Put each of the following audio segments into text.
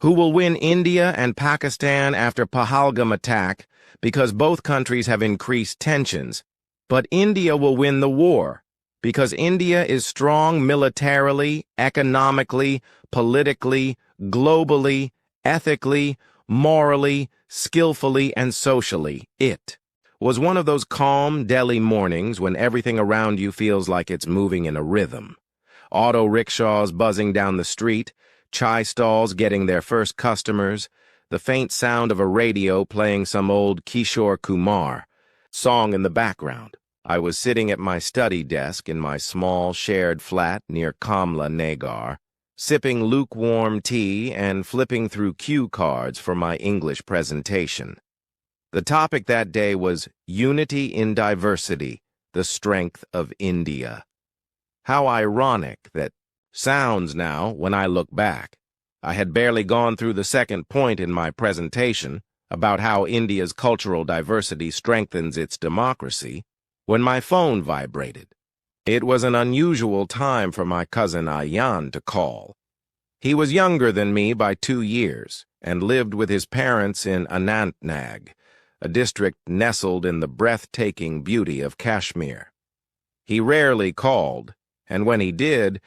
Who will win India and Pakistan after Palhagam Attack because both countries have increased tensions, but India will win the war because India is strong militarily, economically, politically, globally, ethically, morally, skillfully, and socially. It was one of those calm Delhi mornings when everything around you feels like it's moving in a rhythm. Auto rickshaws buzzing down the street, chai stalls getting their first customers, the faint sound of a radio playing some old Kishore Kumar song in the background. I was sitting at my study desk in my small shared flat near Kamla Nagar, sipping lukewarm tea and flipping through cue cards for my English presentation. The topic that day was Unity in Diversity, the Strength of India. How ironic that sounds now when I look back. I had barely gone through the second point in my presentation about how India's cultural diversity strengthens its democracy when my phone vibrated. It was an unusual time for my cousin Ayan to call. He was younger than me by 2 years and lived with his parents in Anantnag, a district nestled in the breathtaking beauty of Kashmir. He rarely called, and when he did,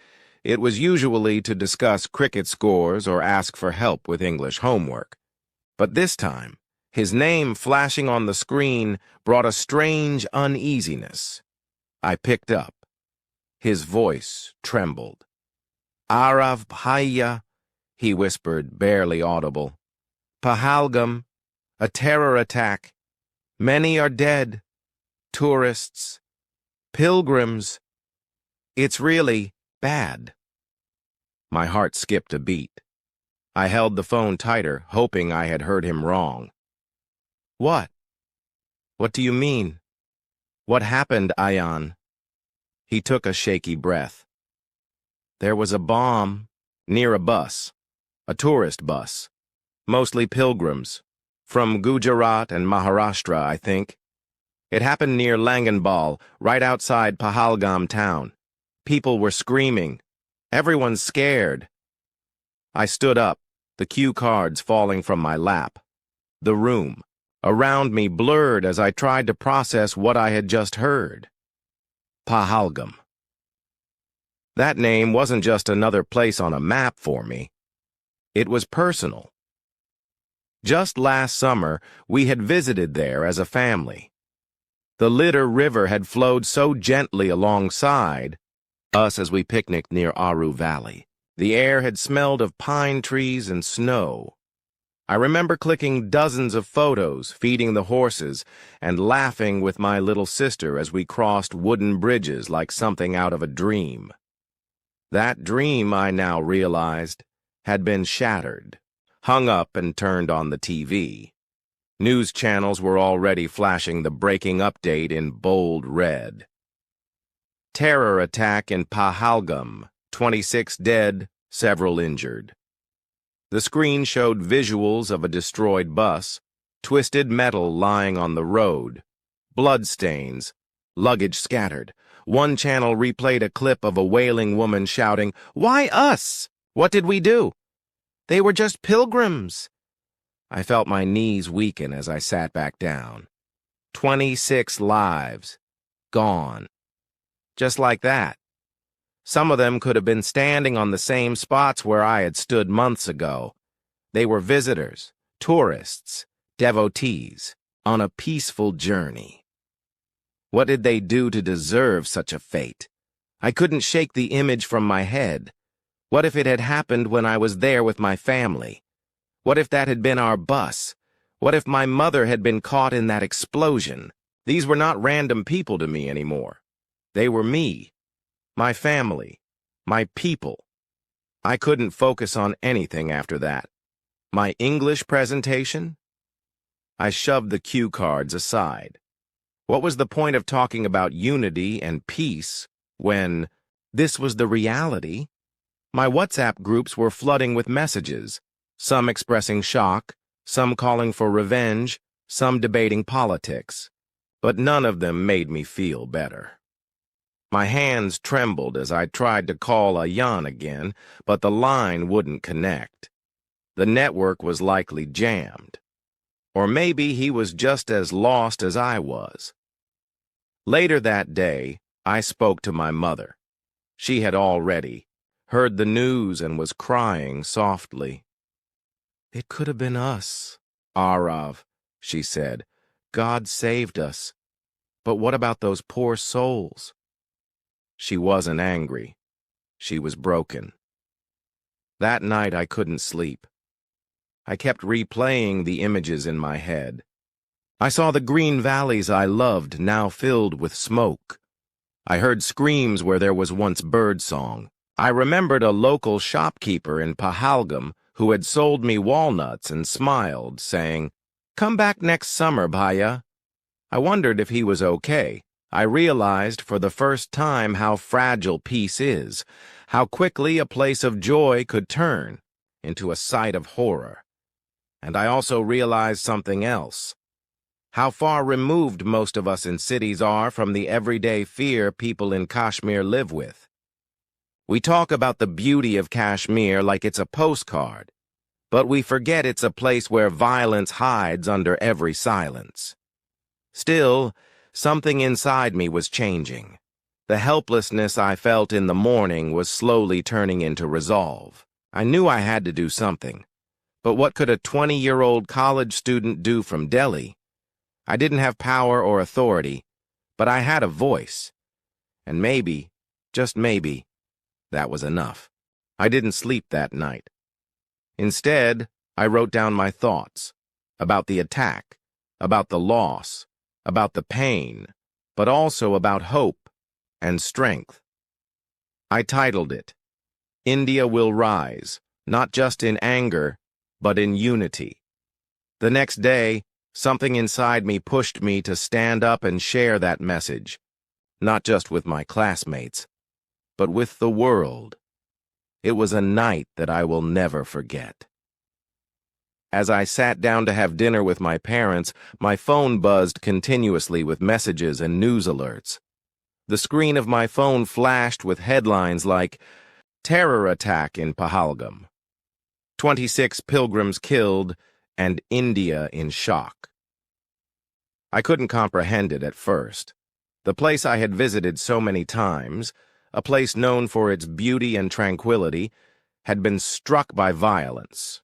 it was usually to discuss cricket scores or ask for help with English homework. But this time, his name flashing on the screen brought a strange uneasiness. I picked up. His voice trembled. "Arav Bhaiya," he whispered, barely audible. "Pahalgam, a terror attack. Many are dead. Tourists. Pilgrims. It's really bad." My heart skipped a beat. I held the phone tighter, hoping I had heard him wrong. "What? What do you mean? What happened, Ayan?" He took a shaky breath. "There was a bomb near a bus, a tourist bus, mostly pilgrims, from Gujarat and Maharashtra, I think. It happened near Langanbal, right outside Pahalgam town. People were screaming. Everyone's scared." I stood up, the cue cards falling from my lap. The room around me blurred as I tried to process what I had just heard. Pahalgam. That name wasn't just another place on a map for me. It was personal. Just last summer, we had visited there as a family. The Litter River had flowed so gently alongside us as we picnicked near Aru Valley. The air had smelled of pine trees and snow. I remember clicking dozens of photos, feeding the horses, and laughing with my little sister as we crossed wooden bridges like something out of a dream. That dream, I now realized, had been shattered, hung up and turned on the TV. News channels were already flashing the breaking update in bold red. Terror attack in Pahalgam, 26 dead, several injured. The screen showed visuals of a destroyed bus, twisted metal lying on the road, bloodstains, luggage scattered. One channel replayed a clip of a wailing woman shouting, "Why us? What did we do? They were just pilgrims." I felt my knees weaken as I sat back down. 26 lives, gone. Just like that. Some of them could have been standing on the same spots where I had stood months ago. They were visitors, tourists, devotees, on a peaceful journey. What did they do to deserve such a fate? I couldn't shake the image from my head. What if it had happened when I was there with my family? What if that had been our bus? What if my mother had been caught in that explosion? These were not random people to me anymore. They were me, my family, my people. I couldn't focus on anything after that. My English presentation? I shoved the cue cards aside. What was the point of talking about unity and peace when this was the reality? My WhatsApp groups were flooding with messages, some expressing shock, some calling for revenge, some debating politics. But none of them made me feel better. My hands trembled as I tried to call Ayan again, but the line wouldn't connect. The network was likely jammed. Or maybe he was just as lost as I was. Later that day, I spoke to my mother. She had already heard the news and was crying softly. "It could have been us, Arav," she said. "God saved us. But what about those poor souls?" She wasn't angry. She was broken. That night I couldn't sleep. I kept replaying the images in my head. I saw the green valleys I loved now filled with smoke. I heard screams where there was once birdsong. I remembered a local shopkeeper in Palhagam who had sold me walnuts and smiled, saying, "Come back next summer, Bhaiya." I wondered if he was okay. I realized for the first time how fragile peace is, how quickly a place of joy could turn into a site of horror. And I also realized something else. How far removed most of us in cities are from the everyday fear people in Kashmir live with. We talk about the beauty of Kashmir like it's a postcard, but we forget it's a place where violence hides under every silence. Still, something inside me was changing. The helplessness I felt in the morning was slowly turning into resolve. I knew I had to do something. But what could a 20-year-old college student do from Delhi? I didn't have power or authority, but I had a voice. And maybe, just maybe, that was enough. I didn't sleep that night. Instead, I wrote down my thoughts about the attack, about the loss, about the pain, but also about hope and strength. I titled it, "India Will Rise, Not Just in Anger, but in Unity." The next day, something inside me pushed me to stand up and share that message, not just with my classmates, but with the world. It was a night that I will never forget. As I sat down to have dinner with my parents, my phone buzzed continuously with messages and news alerts. The screen of my phone flashed with headlines like, "Terror Attack in Palhagam," 26 pilgrims killed, and India in shock. I couldn't comprehend it at first. The place I had visited so many times, a place known for its beauty and tranquility, had been struck by violence.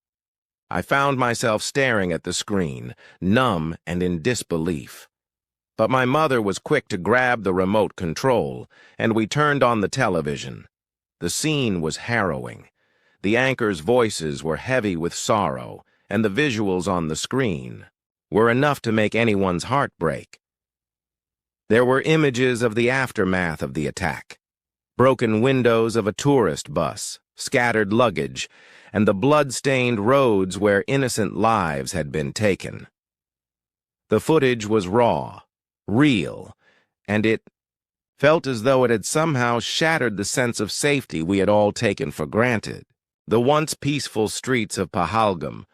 I found myself staring at the screen, numb and in disbelief. But my mother was quick to grab the remote control, and we turned on the television. The scene was harrowing. The anchors' voices were heavy with sorrow, and the visuals on the screen were enough to make anyone's heart break. There were images of the aftermath of the attack. Broken windows of a tourist bus, scattered luggage, and the blood-stained roads where innocent lives had been taken. The footage was raw, real, and it felt as though it had somehow shattered the sense of safety we had all taken for granted. The once peaceful streets of Palhagam,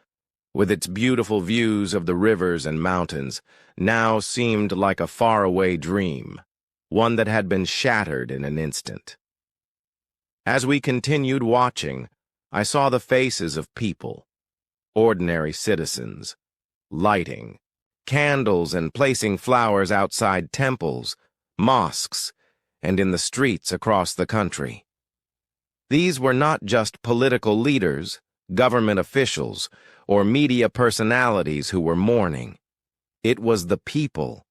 with its beautiful views of the rivers and mountains, now seemed like a faraway dream, one that had been shattered in an instant. As we continued watching, I saw the faces of people, ordinary citizens, lighting candles and placing flowers outside temples, mosques, and in the streets across the country. These were not just political leaders, government officials, or media personalities who were mourning. It was the people.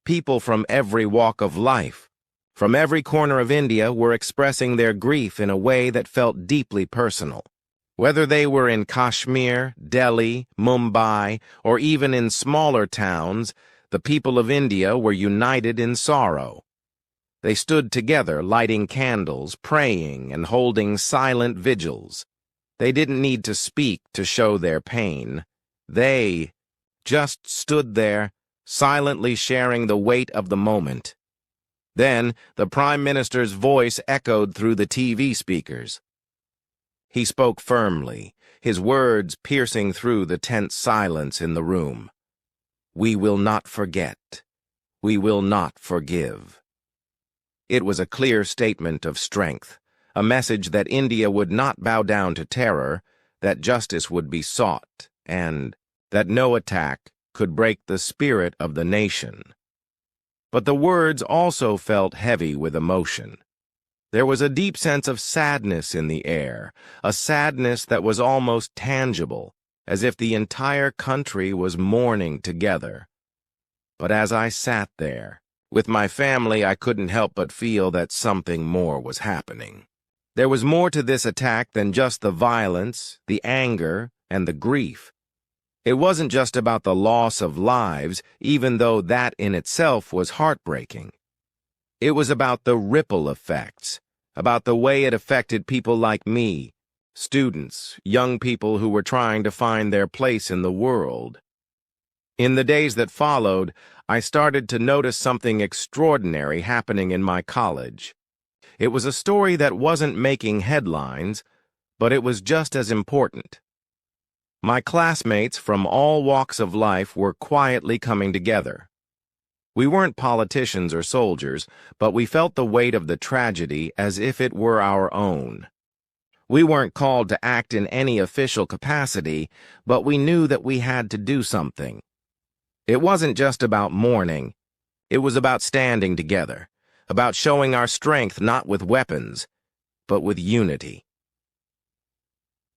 People from every walk of life, from every corner of India, were expressing their grief in a way that felt deeply personal. Whether they were in Kashmir, Delhi, Mumbai, or even in smaller towns, the people of India were united in sorrow. They stood together, lighting candles, praying, and holding silent vigils. They didn't need to speak to show their pain. They just stood there, silently sharing the weight of the moment. Then, the Prime Minister's voice echoed through the TV speakers. He spoke firmly, his words piercing through the tense silence in the room. "We will not forget. We will not forgive." It was a clear statement of strength, a message that India would not bow down to terror, that justice would be sought, and that no attack could break the spirit of the nation. But the words also felt heavy with emotion. There was a deep sense of sadness in the air, a sadness that was almost tangible, as if the entire country was mourning together. But as I sat there, with my family, I couldn't help but feel that something more was happening. There was more to this attack than just the violence, the anger, and the grief. It wasn't just about the loss of lives, even though that in itself was heartbreaking. It was about the ripple effects, about the way it affected people like me, students, young people who were trying to find their place in the world. In the days that followed, I started to notice something extraordinary happening in my college. It was a story that wasn't making headlines, but it was just as important. My classmates from all walks of life were quietly coming together. We weren't politicians or soldiers, but we felt the weight of the tragedy as if it were our own. We weren't called to act in any official capacity, but we knew that we had to do something. It wasn't just about mourning. It was about standing together, about showing our strength not with weapons, but with unity.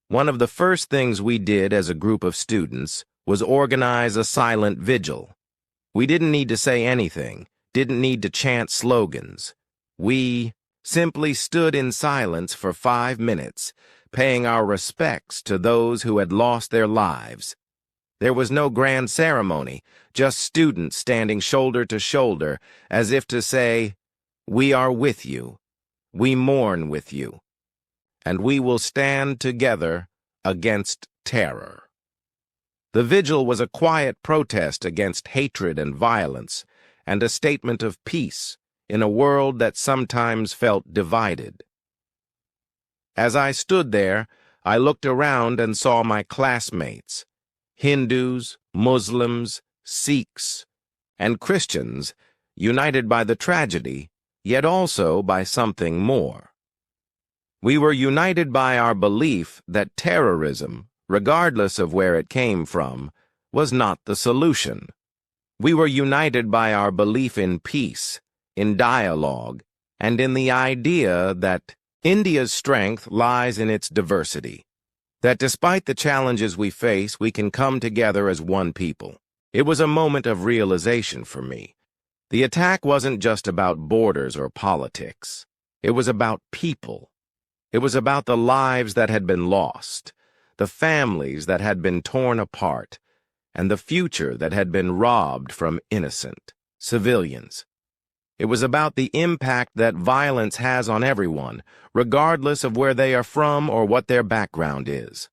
One of the first things we did as a group of students was organize a silent vigil. We didn't need to say anything, didn't need to chant slogans. We simply stood in silence for 5 minutes, paying our respects to those who had lost their lives. There was no grand ceremony, just students standing shoulder to shoulder, as if to say, "We are with you, we mourn with you, and we will stand together against terror." The vigil was a quiet protest against hatred and violence, and a statement of peace in a world that sometimes felt divided. As I stood there, I looked around and saw my classmates, Hindus, Muslims, Sikhs, and Christians, united by the tragedy, yet also by something more. We were united by our belief that terrorism, regardless of where it came from, was not the solution. We were united by our belief in peace, in dialogue, and in the idea that India's strength lies in its diversity, that despite the challenges we face, we can come together as one people. It was a moment of realization for me. The attack wasn't just about borders or politics. It was about people. It was about the lives that had been lost, the families that had been torn apart, and the future that had been robbed from innocent civilians. It was about the impact that violence has on everyone, regardless of where they are from or what their background is.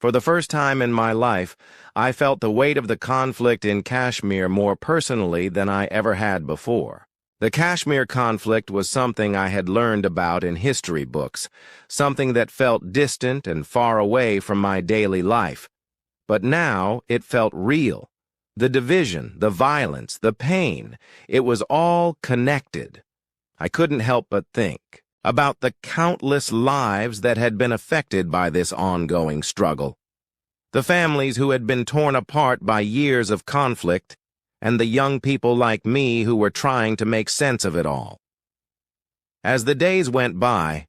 For the first time in my life, I felt the weight of the conflict in Kashmir more personally than I ever had before. The Kashmir conflict was something I had learned about in history books, something that felt distant and far away from my daily life. But now it felt real. The division, the violence, the pain, it was all connected. I couldn't help but think about the countless lives that had been affected by this ongoing struggle. The families who had been torn apart by years of conflict, and the young people like me who were trying to make sense of it all. As the days went by,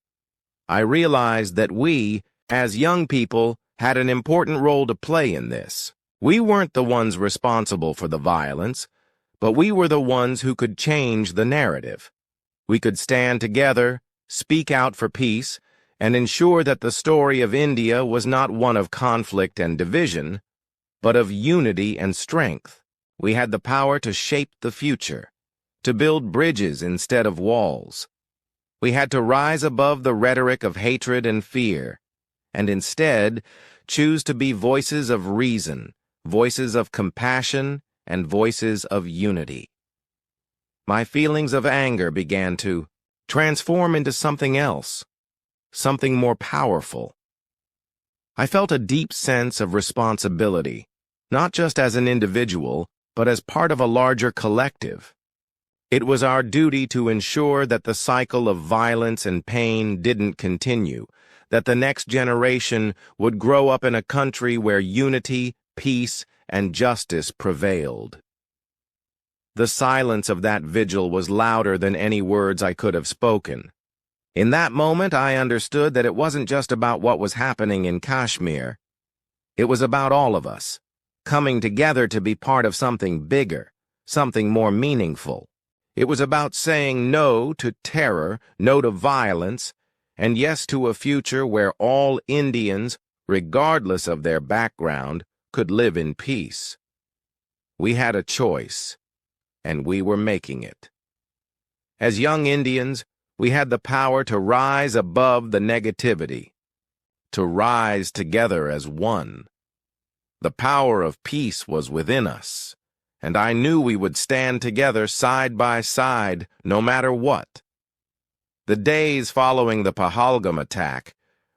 I realized that we, as young people, had an important role to play in this. We weren't the ones responsible for the violence, but we were the ones who could change the narrative. We could stand together, speak out for peace, and ensure that the story of India was not one of conflict and division, but of unity and strength. We had the power to shape the future, to build bridges instead of walls. We had to rise above the rhetoric of hatred and fear, and instead choose to be voices of reason, voices of compassion, and voices of unity. My feelings of anger began to transform into something else, something more powerful. I felt a deep sense of responsibility, not just as an individual, but as part of a larger collective. It was our duty to ensure that the cycle of violence and pain didn't continue, that the next generation would grow up in a country where unity, peace, and justice prevailed. The silence of that vigil was louder than any words I could have spoken. In that moment, I understood that it wasn't just about what was happening in Kashmir. It was about all of us, coming together to be part of something bigger, something more meaningful. It was about saying no to terror, no to violence, and yes to a future where all Indians, regardless of their background, could live in peace. We had a choice, and we were making it. As young Indians, we had the power to rise above the negativity, to rise together as one. The power of peace was within us, and I knew we would stand together side by side, no matter what. The days following the Palhagam Attack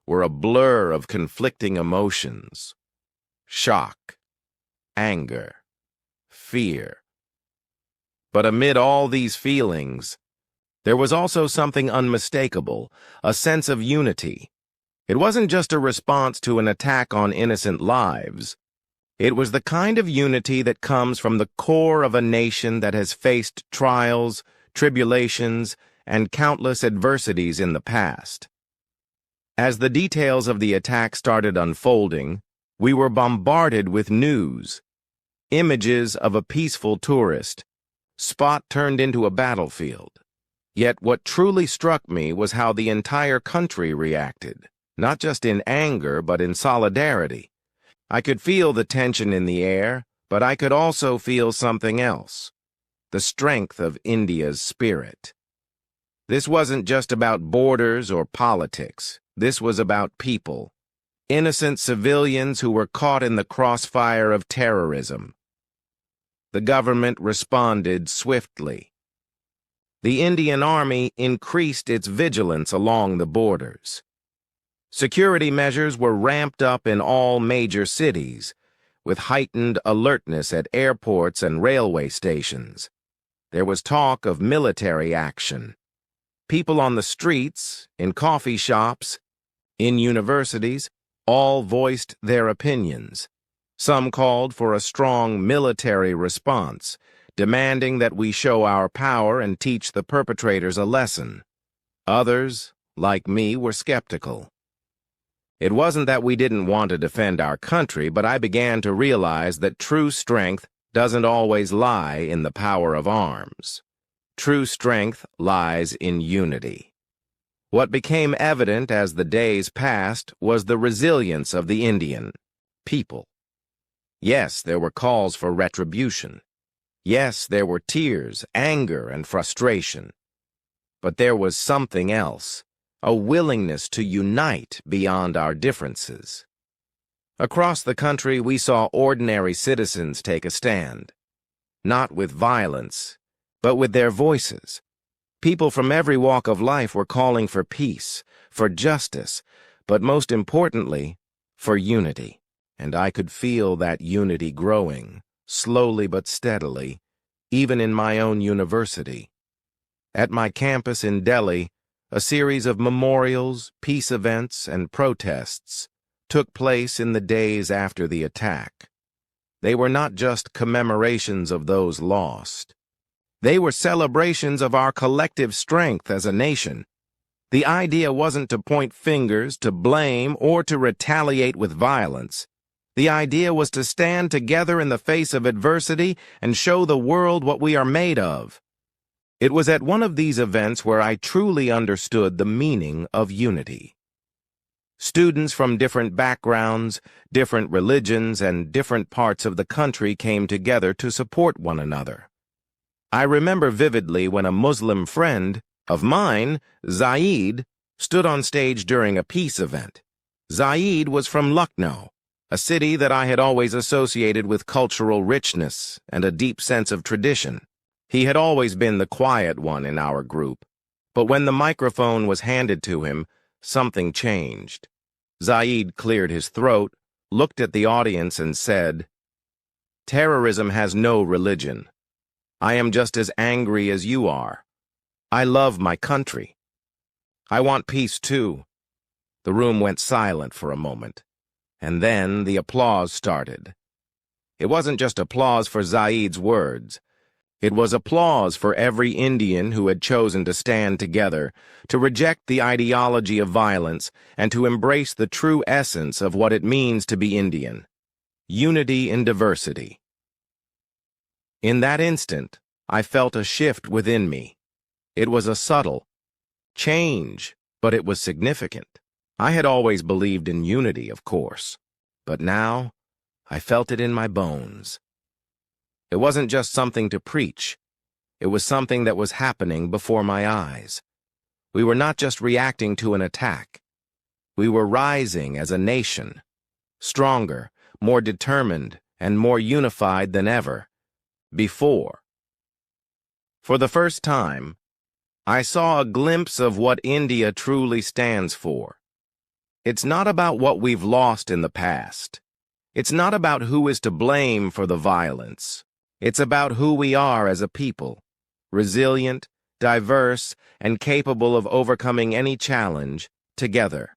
were a blur of conflicting emotions: shock, anger, fear. But amid all these feelings, there was also something unmistakable, a sense of unity. It wasn't just a response to an attack on innocent lives. It was the kind of unity that comes from the core of a nation that has faced trials, tribulations, and countless adversities in the past. As the details of the attack started unfolding, we were bombarded with news. Images of a peaceful tourist spot turned into a battlefield. Yet what truly struck me was how the entire country reacted, not just in anger but in solidarity. I could feel the tension in the air, but I could also feel something else: the strength of India's spirit. This wasn't just about borders or politics. This was about people, innocent civilians who were caught in the crossfire of terrorism. The government responded swiftly. The Indian Army increased its vigilance along the borders. Security measures were ramped up in all major cities, with heightened alertness at airports and railway stations. There was talk of military action. People on the streets, in coffee shops, in universities, all voiced their opinions. Some called for a strong military response, demanding that we show our power and teach the perpetrators a lesson. Others, like me, were skeptical. It wasn't that we didn't want to defend our country, but I began to realize that true strength doesn't always lie in the power of arms. True strength lies in unity. What became evident as the days passed was the resilience of the Indian people. Yes, there were calls for retribution. Yes, there were tears, anger, and frustration. But there was something else, a willingness to unite beyond our differences. Across the country, we saw ordinary citizens take a stand, not with violence, but with their voices. People from every walk of life were calling for peace, for justice, but most importantly, for unity. And I could feel that unity growing, slowly but steadily, even in my own university. At my campus in Delhi, a series of memorials, peace events, and protests took place in the days after the attack. They were not just commemorations of those lost. They were celebrations of our collective strength as a nation. The idea wasn't to point fingers, to blame, or to retaliate with violence. The idea was to stand together in the face of adversity and show the world what we are made of. It was at one of these events where I truly understood the meaning of unity. Students from different backgrounds, different religions, and different parts of the country came together to support one another. I remember vividly when a Muslim friend of mine, Zaid, stood on stage during a peace event. Zaid was from Lucknow, a city that I had always associated with cultural richness and a deep sense of tradition. He had always been the quiet one in our group, but when the microphone was handed to him, something changed. Zaid cleared his throat, looked at the audience, and said, "Terrorism has no religion. I am just as angry as you are. I love my country. I want peace too. The room went silent for a moment, and then the applause started. It wasn't just applause for Zaid's words. It was applause for every Indian who had chosen to stand together, to reject the ideology of violence, and to embrace the true essence of what it means to be Indian: unity in diversity. In that instant, I felt a shift within me. It was a subtle change, but it was significant. I had always believed in unity, of course, but now I felt it in my bones. It wasn't just something to preach. It was something that was happening before my eyes. We were not just reacting to an attack. We were rising as a nation, stronger, more determined, and more unified than ever before. For the first time, I saw a glimpse of what India truly stands for. It's not about what we've lost in the past. It's not about who is to blame for the violence. It's about who we are as a people, resilient, diverse, and capable of overcoming any challenge together.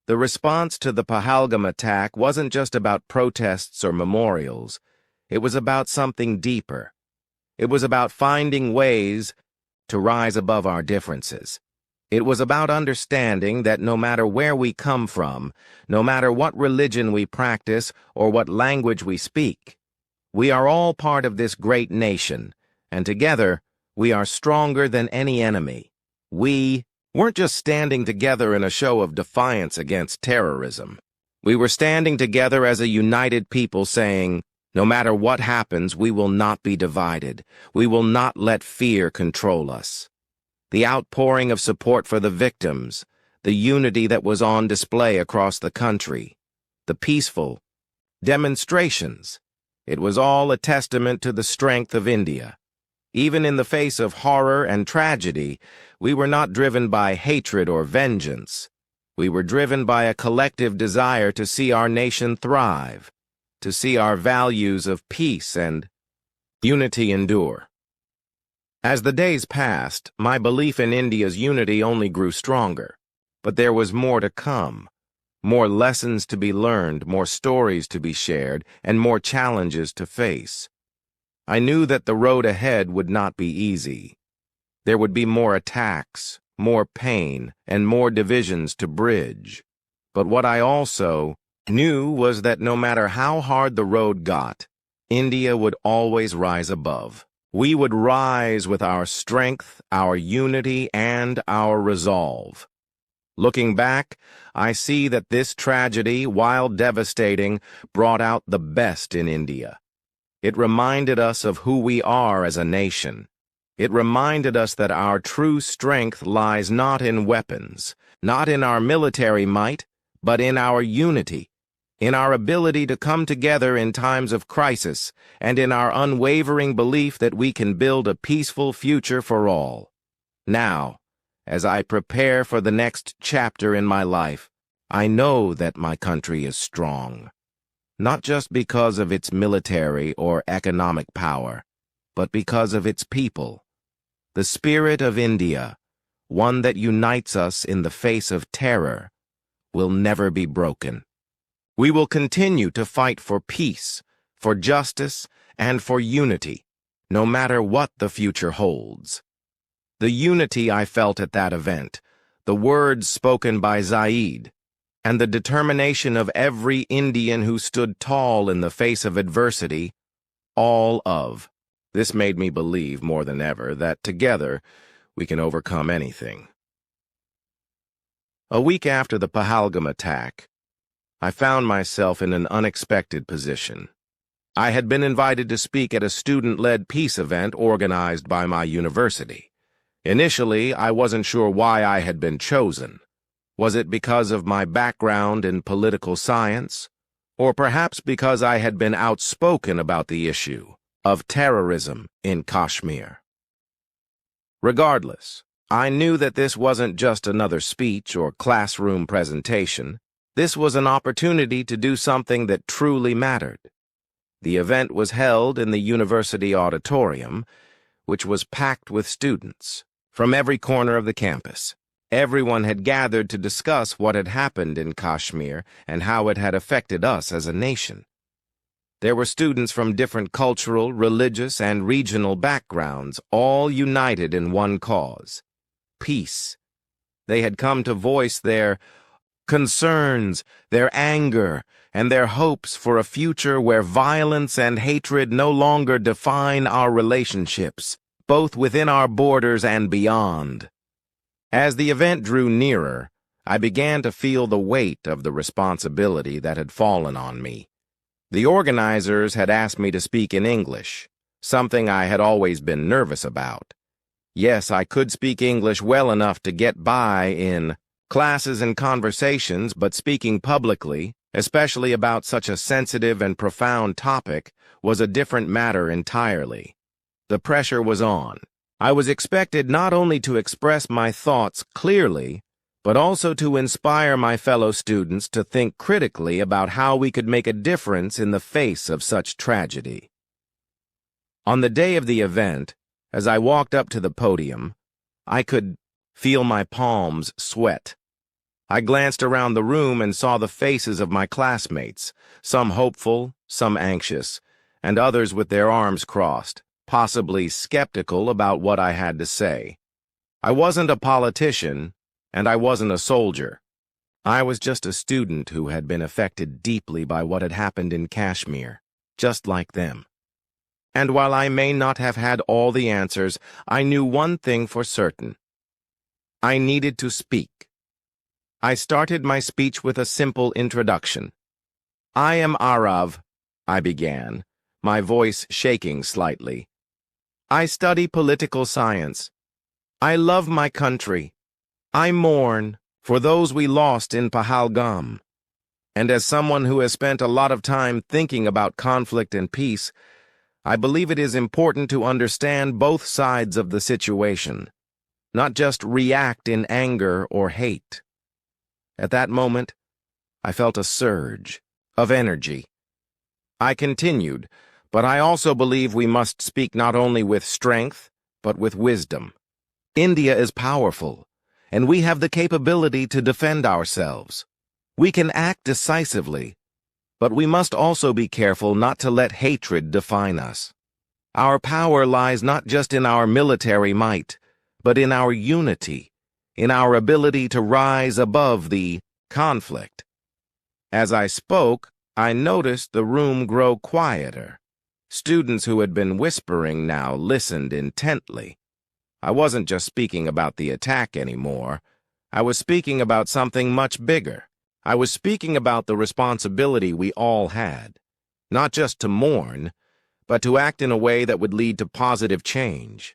The response to the Palhagam attack wasn't just about protests or memorials. It was about something deeper. It was about finding ways to rise above our differences. It was about understanding that no matter where we come from, no matter what religion we practice or what language we speak, we are all part of this great nation, and together we are stronger than any enemy. We weren't just standing together in a show of defiance against terrorism. We were standing together as a united people saying, no matter what happens, we will not be divided. We will not let fear control us. The outpouring of support for the victims, the unity that was on display across the country, the peaceful demonstrations, it was all a testament to the strength of India. Even in the face of horror and tragedy, we were not driven by hatred or vengeance. We were driven by a collective desire to see our nation thrive, to see our values of peace and unity endure. As the days passed, my belief in India's unity only grew stronger. But there was more to come. More lessons to be learned, more stories to be shared, and more challenges to face. I knew that the road ahead would not be easy. There would be more attacks, more pain, and more divisions to bridge. But what I also knew was that no matter how hard the road got, India would always rise above. We would rise with our strength, our unity, and our resolve. Looking back, I see that this tragedy, while devastating, brought out the best in India. It reminded us of who we are as a nation. It reminded us that our true strength lies not in weapons, not in our military might, but in our unity, in our ability to come together in times of crisis, and in our unwavering belief that we can build a peaceful future for all. Now, as I prepare for the next chapter in my life, I know that my country is strong, not just because of its military or economic power, but because of its people. The spirit of India, one that unites us in the face of terror, will never be broken. We will continue to fight for peace, for justice, and for unity, no matter what the future holds. The unity I felt at that event, the words spoken by Zaid, and the determination of every Indian who stood tall in the face of adversity, this made me believe more than ever that together we can overcome anything. A week after the Palhagam attack, I found myself in an unexpected position. I had been invited to speak at a student-led peace event organized by my university. Initially, I wasn't sure why I had been chosen. Was it because of my background in political science? Or perhaps because I had been outspoken about the issue of terrorism in Kashmir? Regardless, I knew that this wasn't just another speech or classroom presentation. This was an opportunity to do something that truly mattered. The event was held in the university auditorium, which was packed with students from every corner of the campus. Everyone had gathered to discuss what had happened in Kashmir and how it had affected us as a nation. There were students from different cultural, religious, and regional backgrounds, all united in one cause: peace. They had come to voice their concerns, their anger, and their hopes for a future where violence and hatred no longer define our relationships, both within our borders and beyond. As the event drew nearer, I began to feel the weight of the responsibility that had fallen on me. The organizers had asked me to speak in English, something I had always been nervous about. Yes, I could speak English well enough to get by in classes and conversations, but speaking publicly, especially about such a sensitive and profound topic, was a different matter entirely. The pressure was on. I was expected not only to express my thoughts clearly, but also to inspire my fellow students to think critically about how we could make a difference in the face of such tragedy. On the day of the event, as I walked up to the podium, I could feel my palms sweat. I glanced around the room and saw the faces of my classmates, some hopeful, some anxious, and others with their arms crossed, possibly skeptical about what I had to say. I wasn't a politician, and I wasn't a soldier. I was just a student who had been affected deeply by what had happened in Kashmir, just like them. And while I may not have had all the answers, I knew one thing for certain. I needed to speak. I started my speech with a simple introduction. "I am Arav," I began, my voice shaking slightly. "I study political science. I love my country. I mourn for those we lost in Palhagam. And as someone who has spent a lot of time thinking about conflict and peace, I believe it is important to understand both sides of the situation, not just react in anger or hate." At that moment, I felt a surge of energy. I continued, "But I also believe we must speak not only with strength, but with wisdom. India is powerful, and we have the capability to defend ourselves. We can act decisively, but we must also be careful not to let hatred define us. Our power lies not just in our military might, but in our unity, in our ability to rise above the conflict." As I spoke, I noticed the room grow quieter. Students who had been whispering now listened intently. I wasn't just speaking about the attack anymore. I was speaking about something much bigger. I was speaking about the responsibility we all had, not just to mourn, but to act in a way that would lead to positive change.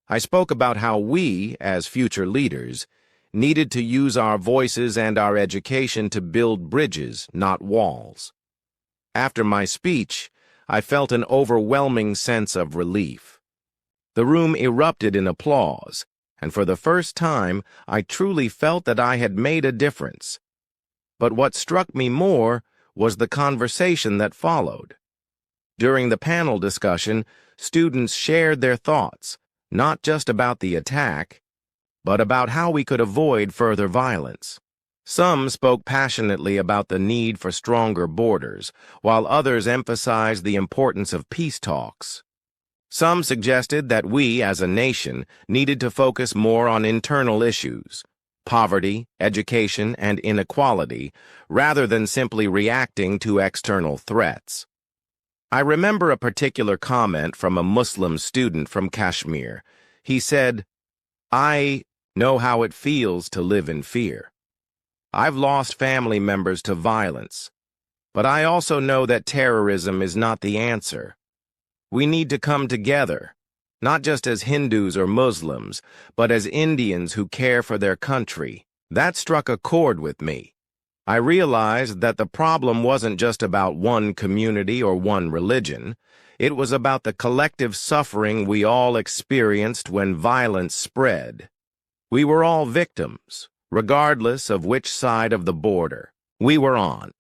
I spoke about how we, as future leaders, needed to use our voices and our education to build bridges, not walls. After my speech, I felt an overwhelming sense of relief. The room erupted in applause, and for the first time, I truly felt that I had made a difference. But what struck me more was the conversation that followed. During the panel discussion, students shared their thoughts, not just about the attack, but about how we could avoid further violence. Some spoke passionately about the need for stronger borders, while others emphasized the importance of peace talks. Some suggested that we, as a nation, needed to focus more on internal issues, poverty, education, and inequality, rather than simply reacting to external threats. I remember a particular comment from a Muslim student from Kashmir. He said, "I know how it feels to live in fear. I've lost family members to violence, but I also know that terrorism is not the answer. We need to come together, not just as Hindus or Muslims, but as Indians who care for their country." That struck a chord with me. I realized that the problem wasn't just about one community or one religion. It was about the collective suffering we all experienced when violence spread. We were all victims, regardless of which side of the border we were on.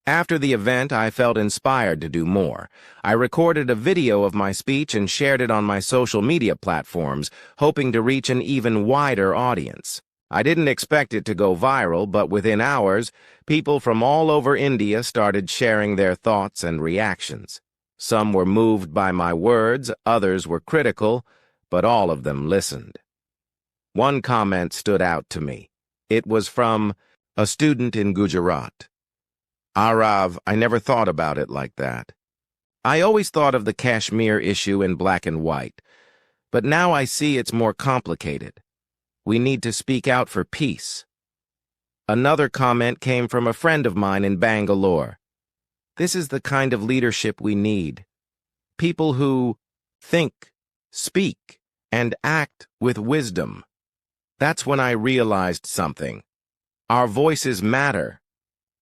After the event, I felt inspired to do more. I recorded a video of my speech and shared it on my social media platforms, hoping to reach an even wider audience. I didn't expect it to go viral, but within hours, people from all over India started sharing their thoughts and reactions. Some were moved by my words, others were critical, but all of them listened. One comment stood out to me. It was from a student in Gujarat. Arav, I never thought about it like that. I always thought of the Kashmir issue in black and white, but now I see it's more complicated. We need to speak out for peace. Another comment came from a friend of mine in Bangalore. This is the kind of leadership we need. People who think, speak, and act with wisdom. That's when I realized something. Our voices matter.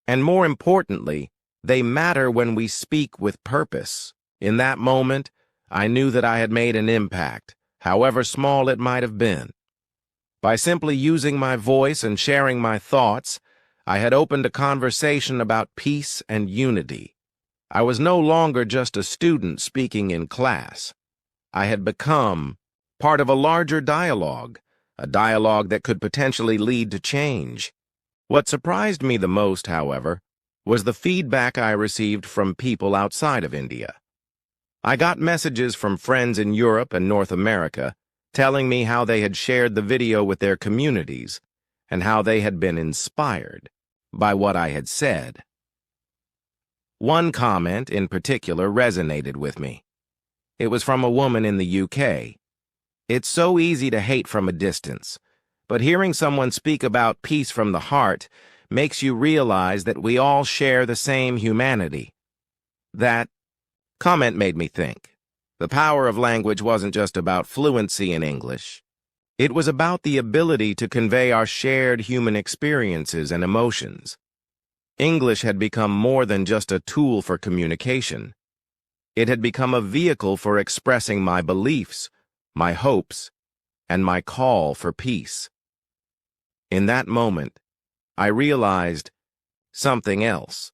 And more importantly, they matter when we speak with purpose. In that moment, I knew that I had made an impact, however small it might have been. By simply using my voice and sharing my thoughts, I had opened a conversation about peace and unity. I was no longer just a student speaking in class. I had become part of a larger dialogue, a dialogue that could potentially lead to change. What surprised me the most, however, was the feedback I received from people outside of India. I got messages from friends in Europe and North America telling me how they had shared the video with their communities and how they had been inspired by what I had said. One comment in particular resonated with me. It was from a woman in the UK. It's so easy to hate from a distance, but hearing someone speak about peace from the heart makes you realize that we all share the same humanity. That comment made me think. The power of language wasn't just about fluency in English. It was about the ability to convey our shared human experiences and emotions. English had become more than just a tool for communication. It had become a vehicle for expressing my beliefs, my hopes, and my call for peace. In that moment, I realized something else.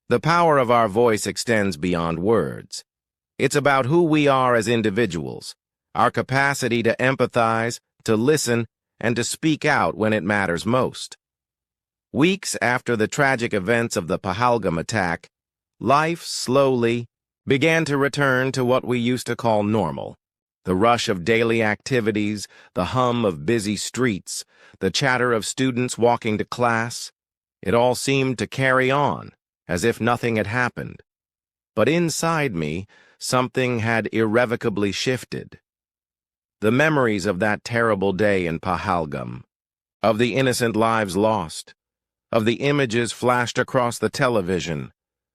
The power of our voice extends beyond words. It's about who we are as individuals, our capacity to empathize, to listen, and to speak out when it matters most. Weeks after the tragic events of the Palhagam Attack, life slowly began to return to what we used to call normal. The rush of daily activities, the hum of busy streets, the chatter of students walking to class, it all seemed to carry on, as if nothing had happened. But inside me, something had irrevocably shifted. The memories of that terrible day in Palhagam, of the innocent lives lost, of the images flashed across the television,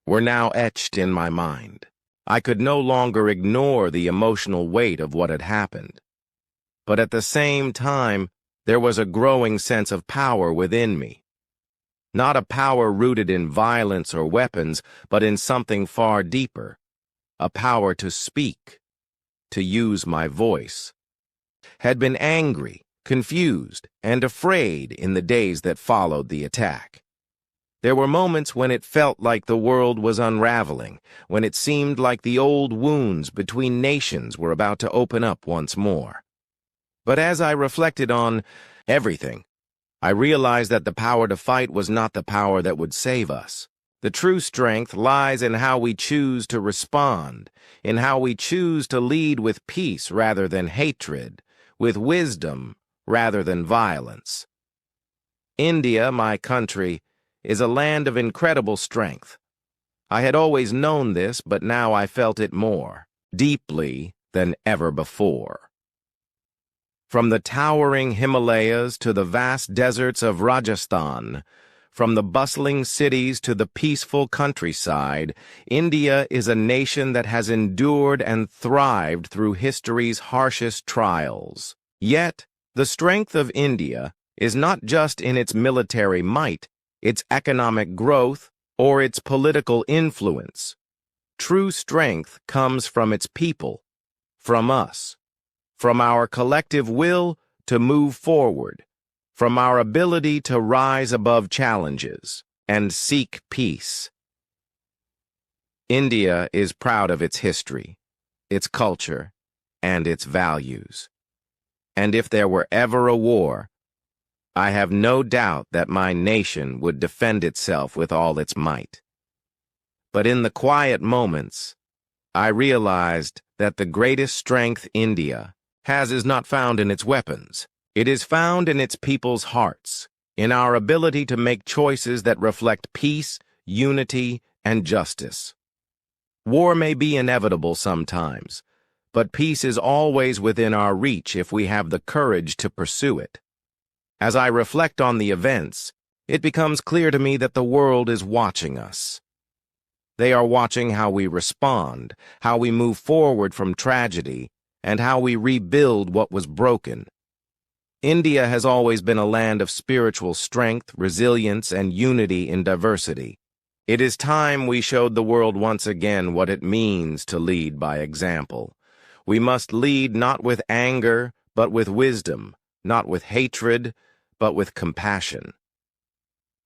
were now etched in my mind. I could no longer ignore the emotional weight of what had happened. But at the same time, there was a growing sense of power within me. Not a power rooted in violence or weapons, but in something far deeper. A power to speak, to use my voice. Had been angry, confused, and afraid in the days that followed the attack. There were moments when it felt like the world was unraveling, when it seemed like the old wounds between nations were about to open up once more. But as I reflected on everything, I realized that the power to fight was not the power that would save us. The true strength lies in how we choose to respond, in how we choose to lead with peace rather than hatred, with wisdom rather than violence. India, my country, is a land of incredible strength. I had always known this, but now I felt it more deeply than ever before. From the towering Himalayas to the vast deserts of Rajasthan, from the bustling cities to the peaceful countryside, India is a nation that has endured and thrived through history's harshest trials. Yet, the strength of India is not just in its military might, its economic growth, or its political influence. True strength comes from its people, from us, from our collective will to move forward, from our ability to rise above challenges and seek peace. India is proud of its history, its culture, and its values. And if there were ever a war, I have no doubt that my nation would defend itself with all its might. But in the quiet moments, I realized that the greatest strength India has is not found in its weapons. It is found in its people's hearts, in our ability to make choices that reflect peace, unity, and justice. War may be inevitable sometimes, but peace is always within our reach if we have the courage to pursue it. As I reflect on the events, it becomes clear to me that the world is watching us. They are watching how we respond, how we move forward from tragedy, and how we rebuild what was broken. India has always been a land of spiritual strength, resilience, and unity in diversity. It is time we showed the world once again what it means to lead by example. We must lead not with anger, but with wisdom, not with hatred, but with compassion.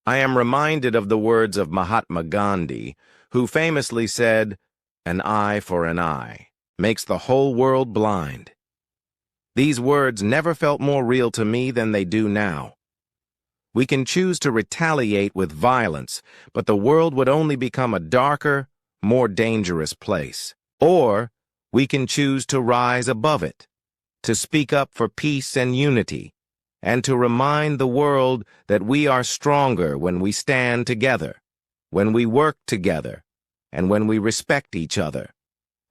I am reminded of the words of Mahatma Gandhi, who famously said, "An eye for an eye makes the whole world blind." These words never felt more real to me than they do now. We can choose to retaliate with violence, but the world would only become a darker, more dangerous place. Or we can choose to rise above it, to speak up for peace and unity, and to remind the world that we are stronger when we stand together, when we work together, and when we respect each other.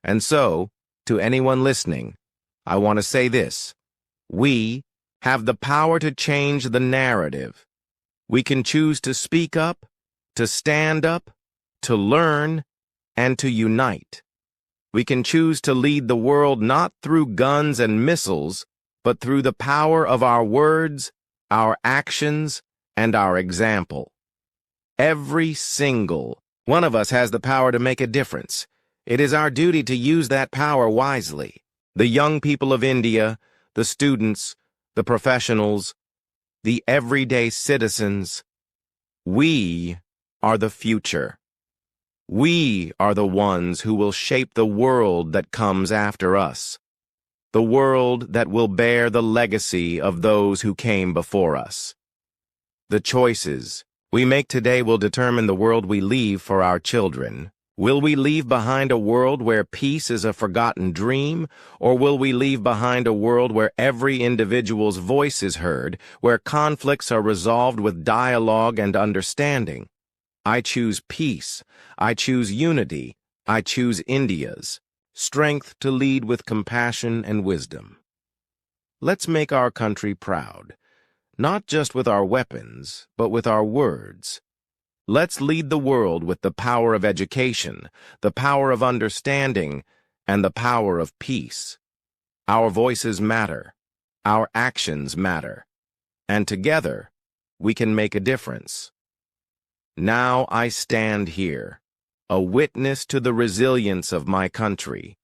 And so, to anyone listening, I want to say this: we have the power to change the narrative. We can choose to speak up, to stand up, to learn, and to unite. We can choose to lead the world not through guns and missiles, but through the power of our words, our actions, and our example. Every single one of us has the power to make a difference. It is our duty to use that power wisely. The young people of India, the students, the professionals, the everyday citizens, we are the future. We are the ones who will shape the world that comes after us, the world that will bear the legacy of those who came before us. The choices we make today will determine the world we leave for our children. Will we leave behind a world where peace is a forgotten dream, or will we leave behind a world where every individual's voice is heard, where conflicts are resolved with dialogue and understanding? I choose peace. I choose unity. I choose India's strength to lead with compassion and wisdom. Let's make our country proud, not just with our weapons, but with our words. Let's lead the world with the power of education, the power of understanding, and the power of peace. Our voices matter. Our actions matter. And together, we can make a difference. Now I stand here, a witness to the resilience of my country,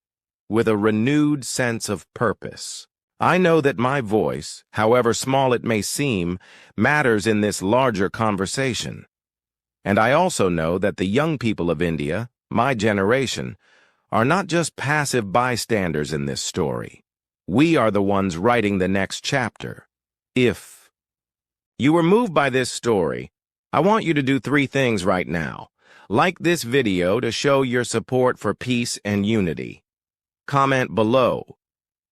with a renewed sense of purpose. I know that my voice, however small it may seem, matters in this larger conversation. And I also know that the young people of India, my generation, are not just passive bystanders in this story. We are the ones writing the next chapter. If you were moved by this story, I want you to do 3 things right now. Like this video to show your support for peace and unity. Comment below.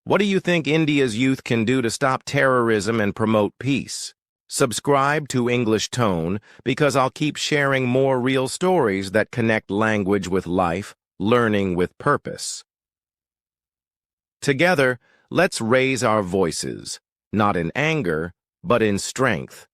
What do you think India's youth can do to stop terrorism and promote peace? Subscribe to English Tone because I'll keep sharing more real stories that connect language with life, learning with purpose. Together, let's raise our voices, not in anger, but in strength.